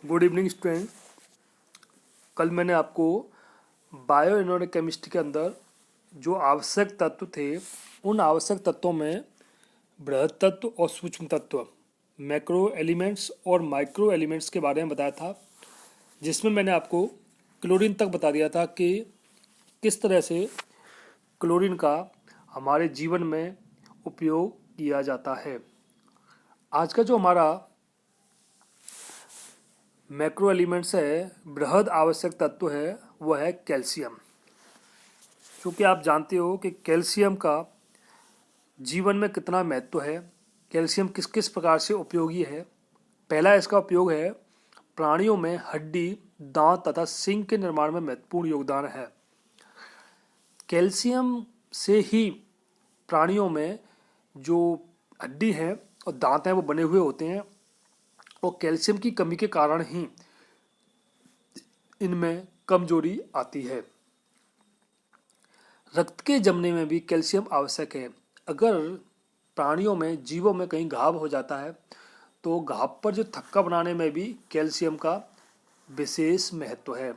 Good evening student. कल मैंने आपको बायो इनऑर्गेनिक केमिस्ट्री के अंदर जो आवश्यक तत्व थे उन आवश्यक तत्वों में बृहद तत्व और सूक्ष्म तत्व, मैक्रो एलिमेंट्स और माइक्रो एलिमेंट्स के बारे में बताया था, जिसमें मैंने आपको क्लोरीन तक बता दिया था कि किस तरह से क्लोरीन का हमारे जीवन में उपयोग किया जाता है। आज का जो हमारा मैक्रो एलिमेंट्स है, बृहद आवश्यक तत्व है, वह है कैल्शियम। क्योंकि आप जानते हो कि कैल्शियम का जीवन में कितना महत्व है, कैल्शियम किस किस प्रकार से उपयोगी है। पहला इसका उपयोग है प्राणियों में हड्डी, दांत तथा सिंग के निर्माण में महत्वपूर्ण योगदान है। कैल्शियम से ही प्राणियों में जो हड्डी है और दांत हैं वो बने हुए होते हैं, और कैल्शियम की कमी के कारण ही इनमें कमजोरी आती है। रक्त के जमने में भी कैल्शियम आवश्यक है। अगर प्राणियों में, जीवों में कहीं घाव हो जाता है तो घाव पर जो थक्का बनाने में भी कैल्शियम का विशेष महत्व है।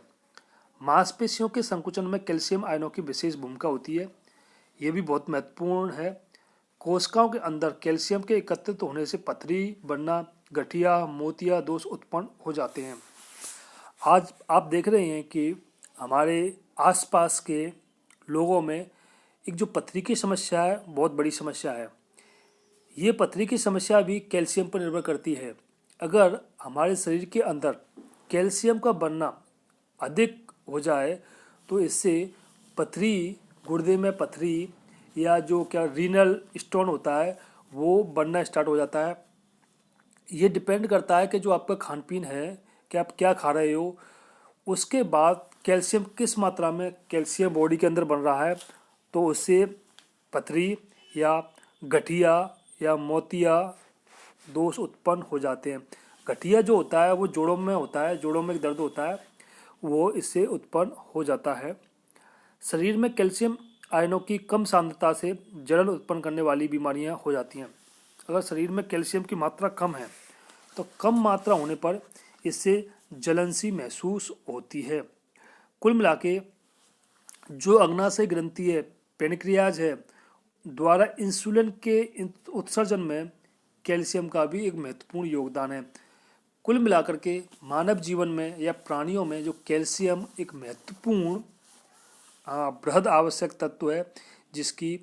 मांसपेशियों के संकुचन में कैल्शियम आयनों की विशेष भूमिका होती है, ये भी बहुत महत्वपूर्ण है। कोशिकाओं के अंदर कैल्शियम के एकत्रित होने से पथरी बनना, गठिया, मोतिया दोष उत्पन्न हो जाते हैं। आज आप देख रहे हैं कि हमारे आसपास के लोगों में एक जो पथरी की समस्या है, बहुत बड़ी समस्या है। ये पथरी की समस्या भी कैल्शियम पर निर्भर करती है। अगर हमारे शरीर के अंदर कैल्शियम का बनना अधिक हो जाए तो इससे पथरी, गुर्दे में पथरी या जो क्या रीनल स्टोन होता है वो बनना स्टार्ट हो जाता है। ये डिपेंड करता है कि जो आपका खान पीन है, कि आप क्या खा रहे हो, उसके बाद कैल्शियम किस मात्रा में कैल्शियम बॉडी के अंदर बन रहा है, तो उससे पथरी या गठिया या मोतिया दोष उत्पन्न हो जाते हैं। गठिया जो होता है वो जोड़ों में होता है, जोड़ों में दर्द होता है, वो इससे उत्पन्न हो जाता है। शरीर में कैल्शियम आयनों की कम सांद्रता से जलन उत्पन्न करने वाली बीमारियां हो जाती हैं। अगर शरीर में कैल्शियम की मात्रा कम है तो कम मात्रा होने पर इससे जलन सी महसूस होती है। कुल मिला के जो अग्नाशय ग्रंथि है, पेनक्रियाज है, द्वारा इंसुलिन के उत्सर्जन में कैल्शियम का भी एक महत्वपूर्ण योगदान है। कुल मिलाकर के मानव जीवन में या प्राणियों में जो कैल्शियम एक महत्वपूर्ण बृहद आवश्यक तत्व है, जिसकी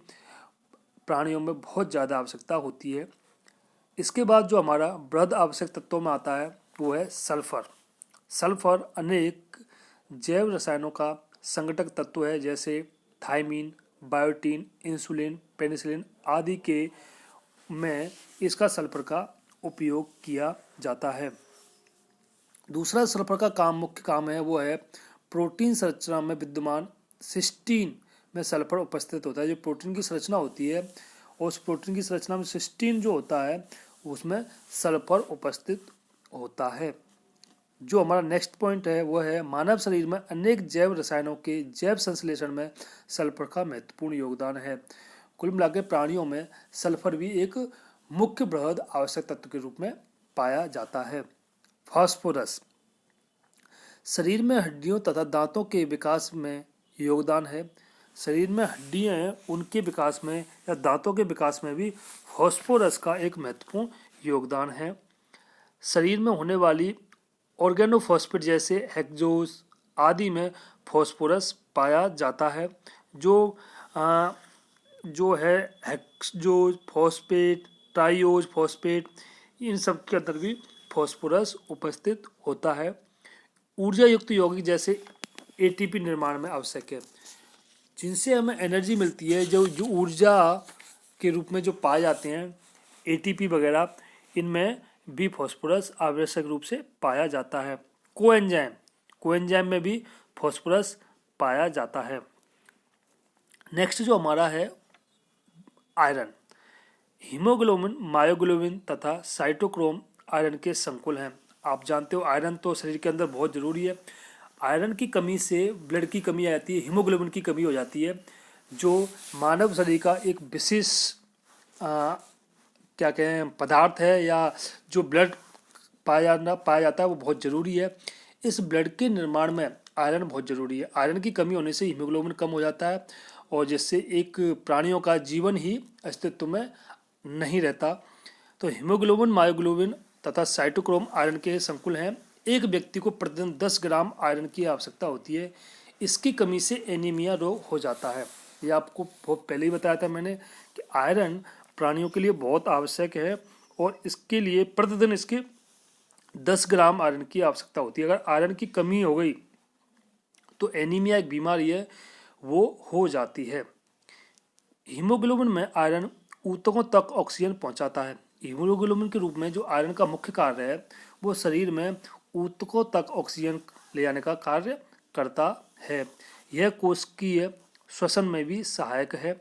प्राणियों में बहुत ज़्यादा आवश्यकता होती है। इसके बाद जो हमारा बृहद आवश्यक तत्वों में आता है वो है सल्फर। सल्फर अनेक जैव रसायनों का संगठक तत्व है, जैसे थायमीन, बायोटीन, इंसुलिन, पेनिसिलिन आदि के में इसका सल्फर का उपयोग किया जाता है। दूसरा सल्फर का मुख्य काम है वो है प्रोटीन संरचना में विद्यमान सिस्टीन में सल्फर उपस्थित होता है। जो प्रोटीन की संरचना होती है, और उस प्रोटीन की संरचना में सिस्टीन जो होता है उसमें सल्फर उपस्थित होता है। जो हमारा नेक्स्ट पॉइंट है वो है मानव शरीर में अनेक जैव रसायनों के जैव संश्लेषण में सल्फर का महत्वपूर्ण योगदान है। कुल मिलाकर प्राणियों में सल्फर भी एक मुख्य बृहद आवश्यक तत्व के रूप में पाया जाता है। फास्फोरस शरीर में हड्डियों तथा दांतों के विकास में योगदान है। शरीर में हड्डियां हैं, उनके विकास में या दांतों के विकास में भी फास्फोरस का एक महत्वपूर्ण योगदान है। शरीर में होने वाली ऑर्गेनोफॉस्फेट जैसे हेक्सोज आदि में फास्फोरस पाया जाता है। जो है हेक्सोज फॉस्फेट, ट्राइओज फॉस्फेट, इन सब के अंदर भी फास्फोरस उपस्थित होता है। ऊर्जा युक्त यौगिक जैसे एटीपी निर्माण में आवश्यक है, जिनसे हमें एनर्जी मिलती है। जो ऊर्जा के रूप में जो पाए जाते हैं एटीपी वगैरह, इनमें भी फास्फोरस आवश्यक रूप से पाया जाता है। कोएंजाइम में भी फास्फोरस पाया जाता है। नेक्स्ट जो हमारा है आयरन। हीमोग्लोबिन, मायोग्लोबिन तथा साइटोक्रोम आयरन के संकुल हैं। आप जानते हो आयरन तो शरीर के अंदर बहुत जरूरी है। आयरन की कमी से ब्लड की कमी आ जाती है, हीमोग्लोबिन की कमी हो जाती है, जो मानव शरीर का एक विशेष क्या कहें पदार्थ है, या जो ब्लड पाया जाता है वो बहुत ज़रूरी है। इस ब्लड के निर्माण में आयरन बहुत ज़रूरी है। आयरन की कमी होने से हीमोग्लोबिन कम हो जाता है और जिससे एक प्राणियों का जीवन ही अस्तित्व में नहीं रहता। तो हीमोग्लोबिन, मायोग्लोबिन तथा साइटोक्रोम आयरन के संकुल हैं। एक व्यक्ति को प्रतिदिन 10 ग्राम आयरन की आवश्यकता होती है। इसकी कमी से एनीमिया रोग हो जाता है। ये आपको बहुत पहले ही बताया था मैंने कि आयरन प्राणियों के लिए बहुत आवश्यक है और इसके लिए प्रतिदिन इसके 10 ग्राम आयरन की आवश्यकता होती है। अगर आयरन की कमी हो गई तो एनीमिया एक बीमारी है, वो हो जाती है। हीमोग्लोबिन में आयरन ऊतकों तक ऑक्सीजन पहुंचाता है। हीमोग्लोबिन के रूप में जो आयरन का मुख्य कार्य है वो शरीर में ऊतकों तक ऑक्सीजन ले जाने का कार्य करता है। यह कोशिकीय श्वसन में भी सहायक है।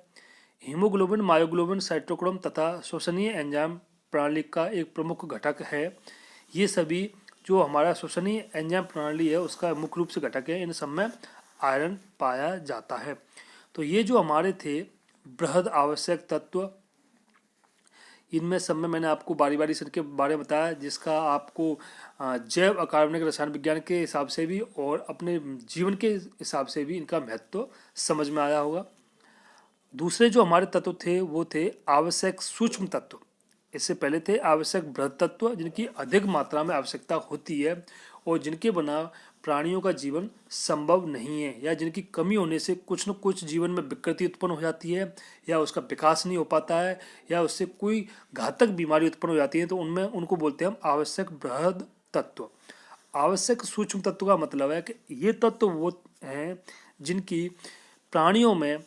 हीमोग्लोबिन, मायोग्लोबिन, साइटोक्रोम तथा श्वसनीय एंजाइम प्रणाली का एक प्रमुख घटक है। ये सभी जो हमारा श्वसनीय एंजाइम प्रणाली है उसका मुख्य रूप से घटक है। इन सब में आयरन पाया जाता है। तो ये जो हमारे थे बृहद आवश्यक तत्व, इनमें सब में मैंने आपको बारी बारी से इनके बारे में बताया, जिसका आपको जैव अकार्बनिक रसायन विज्ञान के हिसाब से भी और अपने जीवन के हिसाब से भी इनका महत्व समझ में आया होगा। दूसरे जो हमारे तत्व थे वो थे आवश्यक सूक्ष्म तत्व। इससे पहले थे आवश्यक बृहद तत्व जिनकी अधिक मात्रा में आवश्यकता होती है और जिनके बिना प्राणियों का जीवन संभव नहीं है, या जिनकी कमी होने से कुछ न कुछ जीवन में विकृति उत्पन्न हो जाती है, या उसका विकास नहीं हो पाता है, या उससे कोई घातक बीमारी उत्पन्न हो जाती है। तो उनमें उनको बोलते हैं हम आवश्यक बृहद तत्व। आवश्यक सूक्ष्म तत्व का मतलब है कि ये तत्व वो हैं जिनकी प्राणियों में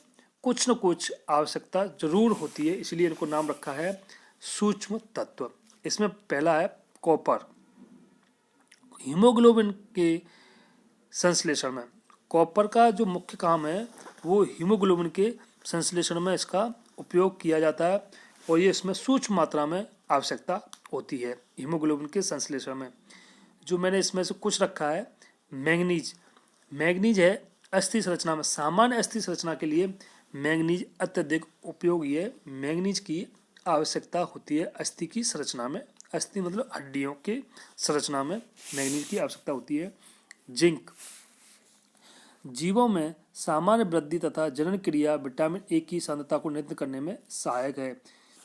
कुछ न कुछ आवश्यकता जरूर होती है, इसलिए इनको नाम रखा है सूक्ष्म तत्व। इसमें पहला है कॉपर। हीमोग्लोबिन के संश्लेषण में कॉपर का जो मुख्य काम है वो हीमोग्लोबिन के संश्लेषण में इसका उपयोग किया जाता है और ये इसमें सूक्ष्म मात्रा में आवश्यकता होती है। हीमोग्लोबिन के संश्लेषण में जो मैंने इसमें से कुछ रखा है, मैंगनीज। मैंगनीज है अस्थि संरचना में, सामान्य अस्थि संरचना के लिए मैंगनीज अत्यधिक उपयोगी है। मैंगनीज की आवश्यकता होती है अस्थि की संरचना में। अस्थि मतलब हड्डियों के संरचना में मैंगनीज की आवश्यकता होती है। जिंक जीवों में सामान्य वृद्धि तथा जनन क्रिया विटामिन ए की सांद्रता को नियंत्रित करने में सहायक है।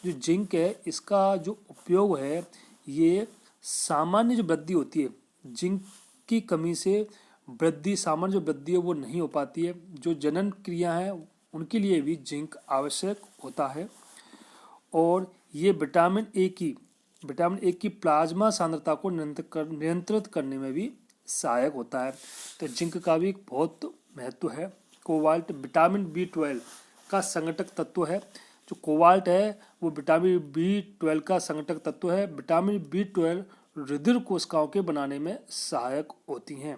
जो जिंक है इसका जो उपयोग है ये सामान्य जो वृद्धि होती है, जिंक की कमी से वृद्धि, सामान्य जो वृद्धि है वो नहीं हो पाती है। जो जनन क्रिया है उनके लिए भी जिंक आवश्यक होता है और ये विटामिन ए की प्लाज्मा सांद्रता को नियंत्रित करने में भी सहायक होता है। तो जिंक का भी बहुत महत्व है। कोबाल्ट विटामिन B12 का संगठक तत्व है। जो कोबाल्ट है वो विटामिन B12 का संगठक तत्व है। विटामिन B12 रुधिर कोशिकाओं के बनाने में सहायक होती हैं।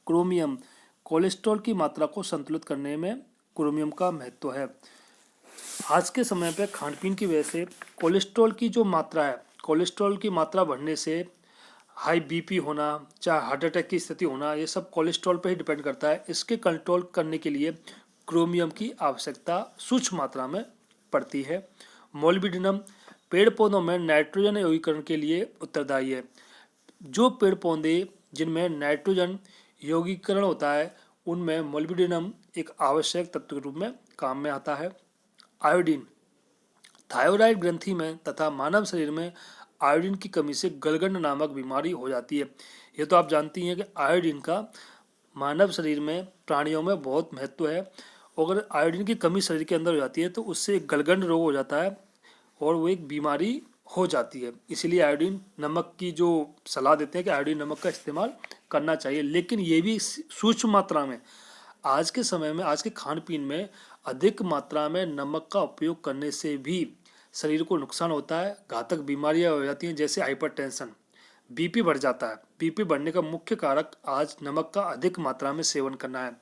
क्रोमियम कोलेस्ट्रॉल की मात्रा को संतुलित करने में क्रोमियम का महत्व है। आज के समय पे खान पीन की वजह से कोलेस्ट्रॉल की जो मात्रा है, कोलेस्ट्रॉल की मात्रा बढ़ने से हाई बीपी होना, चाहे हार्ट अटैक की स्थिति होना, ये सब कोलेस्ट्रॉल पर ही डिपेंड करता है। इसके कंट्रोल करने के लिए क्रोमियम की आवश्यकता सूक्ष्म मात्रा में पड़ती है। मोलिब्डेनम पेड़ पौधों में नाइट्रोजन यौगीकरण के लिए उत्तरदायी है। जो पेड़ पौधे जिनमें नाइट्रोजन यौगीकरण होता है उनमें मोलिब्डेनम एक आवश्यक तत्व के रूप में काम में आता है। आयोडीन थायराइड ग्रंथि में तथा मानव शरीर में आयोडीन की कमी से गलगंड नामक बीमारी हो जाती है। ये तो आप जानती हैं कि आयोडीन का मानव शरीर में, प्राणियों में बहुत महत्व है। अगर आयोडीन की कमी शरीर के अंदर हो जाती है तो उससे गलगंड रोग हो जाता है और वो एक बीमारी हो जाती है। इसलिए आयोडीन नमक की जो सलाह देते हैं कि आयोडीन नमक का इस्तेमाल करना चाहिए, लेकिन ये भी सूक्ष्म मात्रा में। आज के समय में, आज के खान पीन में अधिक मात्रा में नमक का उपयोग करने से भी शरीर को नुकसान होता है, घातक बीमारियां हो जाती हैं जैसे हाइपरटेंशन, बीपी बढ़ जाता है। बीपी बढ़ने का मुख्य कारक आज नमक का अधिक मात्रा में सेवन करना है।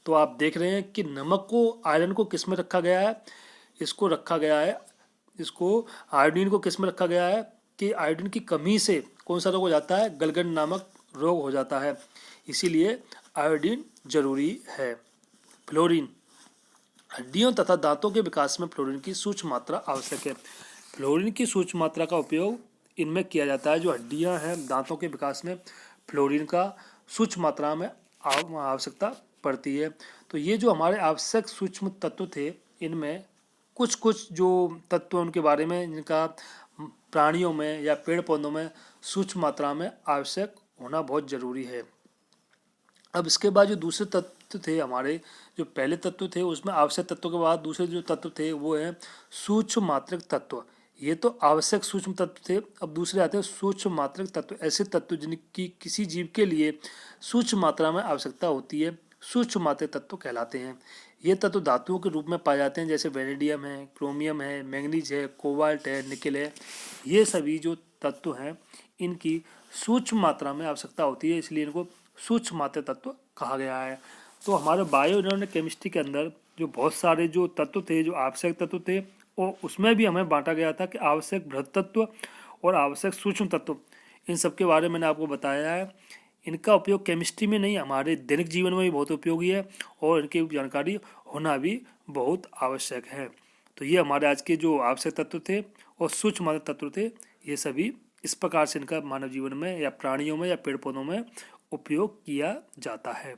तो आप देख रहे हैं कि नमक को, आयरन को किस में रखा गया है, इसको रखा गया है, इसको आयोडीन को किस में रखा गया है कि आयोडीन की कमी से कौन सा रोग हो जाता है, गलगंड नामक रोग हो जाता है। इसीलिए आयोडीन जरूरी है। फ्लोरीन हड्डियों तथा दांतों के विकास में फ्लोरीन की सूक्ष्म मात्रा आवश्यक है। फ्लोरीन की सूक्ष्म मात्रा का उपयोग इनमें किया जाता है। जो हड्डियां हैं दांतों के विकास में फ्लोरीन का सूक्ष्म मात्रा में आवश्यकता पड़ती है। तो ये जो हमारे आवश्यक सूक्ष्म तत्व थे, इनमें कुछ कुछ जो तत्व उनके बारे में जिनका प्राणियों में या पेड़ पौधों में सूक्ष्म मात्रा में आवश्यक होना बहुत जरूरी है। अब इसके बाद जो दूसरे तत्व थे हमारे, जो पहले तत्व थे उसमें आवश्यक तत्वों के बाद दूसरे जो तत्व थे वो है सूक्ष्म मात्रक तत्व। ये तो आवश्यक सूक्ष्म तत्व थे। अब दूसरे आते हैं सूक्ष्म मात्रक तत्व, ऐसे तत्व जिनकी किसी जीव के लिए सूक्ष्म मात्रा में आवश्यकता होती है, सूक्ष्म मात्रक तत्व कहलाते हैं। ये तत्व धातुओं के रूप में पाए जाते हैं, जैसे वेनेडियम है, क्रोमियम है, मैंगनीज है, कोबाल्ट है, निकेल है। ये सभी जो तत्व हैं इनकी सूक्ष्म मात्रा में आवश्यकता होती है, इसलिए इनको सूक्ष्म मात्रक तत्व कहा गया है। तो हमारे बायो इनऑर्गेनिक केमिस्ट्री के अंदर जो बहुत सारे जो तत्व थे, जो आवश्यक तत्व थे, और उसमें भी हमें बांटा गया था कि आवश्यक बृहत तत्व और आवश्यक सूक्ष्म तत्व। इन सब के बारे में मैंने आपको बताया है। इनका उपयोग केमिस्ट्री में नहीं, हमारे दैनिक जीवन में भी बहुत उपयोगी है और इनकी जानकारी होना भी बहुत आवश्यक है। तो ये हमारे आज के जो आवश्यक तत्व थे और सूक्ष्म मात्रक तत्व थे, ये सभी इस प्रकार से इनका मानव जीवन में या प्राणियों में या पेड़ पौधों में उपयोग किया जाता है।